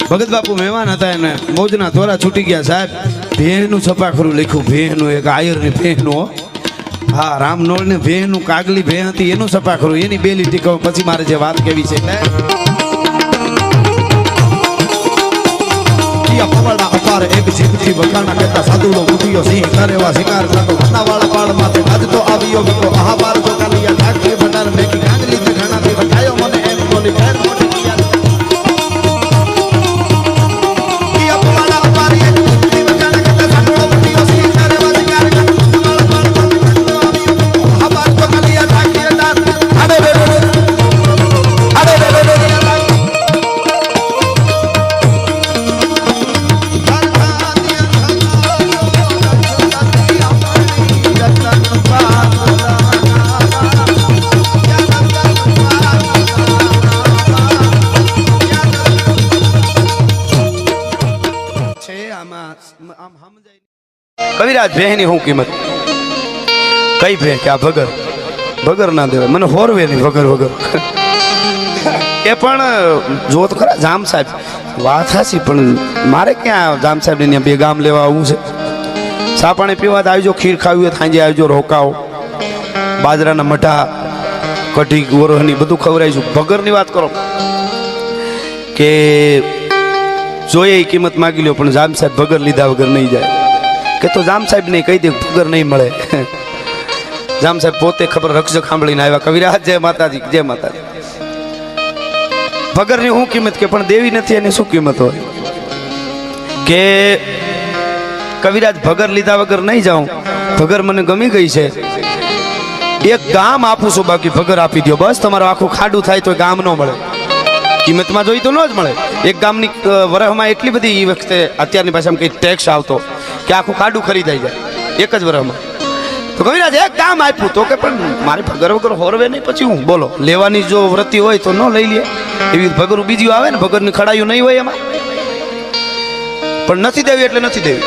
ભગત બાપુ મહેમાન હતા એને મોજના તોરા છૂટી ગયા સાહેબ ભેહનું છપાખરું લખ્યું ભેહનું એક આયરની ભેહનું હા રામનોળ ને ભેહનું કાગલી ભેહ હતી એનું છપાખરું એની બેલી ટીકો પછી મારે જે વાત કેવી છે પવાડા અપાર એક જીભથી વખાણા કહેતા સાદુડો ઉઠ્યો સિંહ કરેવા શિકાર કરતો ખાનાવાળા પાડ માથે ગાજતો આવ્યો હતો આહા બાર જો કાલિયા ઢાકી ભટાર મેકી કાંગલી થી ઘણાથી બચાયો મને એમ બોલી ફેર મોટી કવિરાજ ભેહની હું કિંમત કઈ ભે કે આ ભગર ભગર ના દેવાય મને હોરવે નહીં વગર વગર એ પણ જો તો ખરા જામ સાહેબ વાત હાસી પણ મારે ક્યાં જામ સાહેબ ને બે ગામ લેવા આવું છે ચા પાણી પીવા આવજો ખીર ખાવી હોય સાંજે આવજો રોકાઓ બાજરાના મઠા કઢી ગોરહની બધું ખવડાવીશું ભગરની વાત કરો કે જોઈએ એ કિંમત માગી લ્યો પણ જામ સાહેબ ભગર લીધા વગર નહીં જાય કે તો જામ સાહેબ ને કહી દે ભગર નહીં મળે જામ સાહેબ પોતે ખબર રક્ષક સાંભળીને આવ્યા કવિરાજ જય માતાજી જય માતાજી ભગરની શું કિંમત કે પણ દેવી નથી એની શું કિંમત હોય કે કવિરાજ ભગર લીધા વગર નહીં જાઉં ભગર મને ગમી ગઈ છે એક ગામ આપું છું બાકી ભગર આપી દો બસ તમારું આખું ખાડું થાય તો ગામ ન મળે કિંમતમાં જોઈ તો ન જ મળે એક ગામની વરહમાં એટલી બધી એ વખતે અત્યારની ભાષામાં કંઈ ટેક્સ આવતો કે આખું ખાડું ખરીદાઈ જાય એક જ વરહમાં તો કવિરાજ એક કામ આપ્યું તો કે પણ મારી ભગર વગર હોરવે નહીં પછી હું બોલો લેવાની જો વૃત્તિ હોય તો ન લઈ લે એવી ભગરું બીજું આવે ને ભગરની ખડાયું નહીં હોય એમાં પણ નથી દેવી એટલે નથી દેવી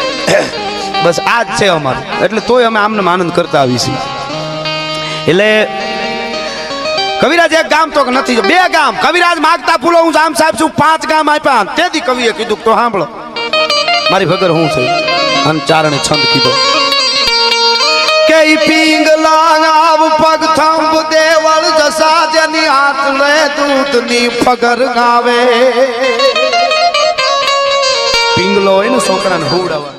બસ આ જ છે અમારું એટલે તોય અમે આમને આનંદ કરતા આવી છીએ એટલે કવિરાજ એક ગામ તો નથી બે ગામ કવિરાજ માગતા ફૂલો હું જામ સાહેબ છું 5 ગામ આપ્યા તેથી કવિએ કીધું તો સાંભળો મારી ભગર હું છે અને ચારણે છંદ કીધો કે પિંગલા આવ પગ થંભ દેવળ જસા જેની હાથ લે દૂધની ફગર ગાવે પિંગલો એને છોકરાને હુવડાવે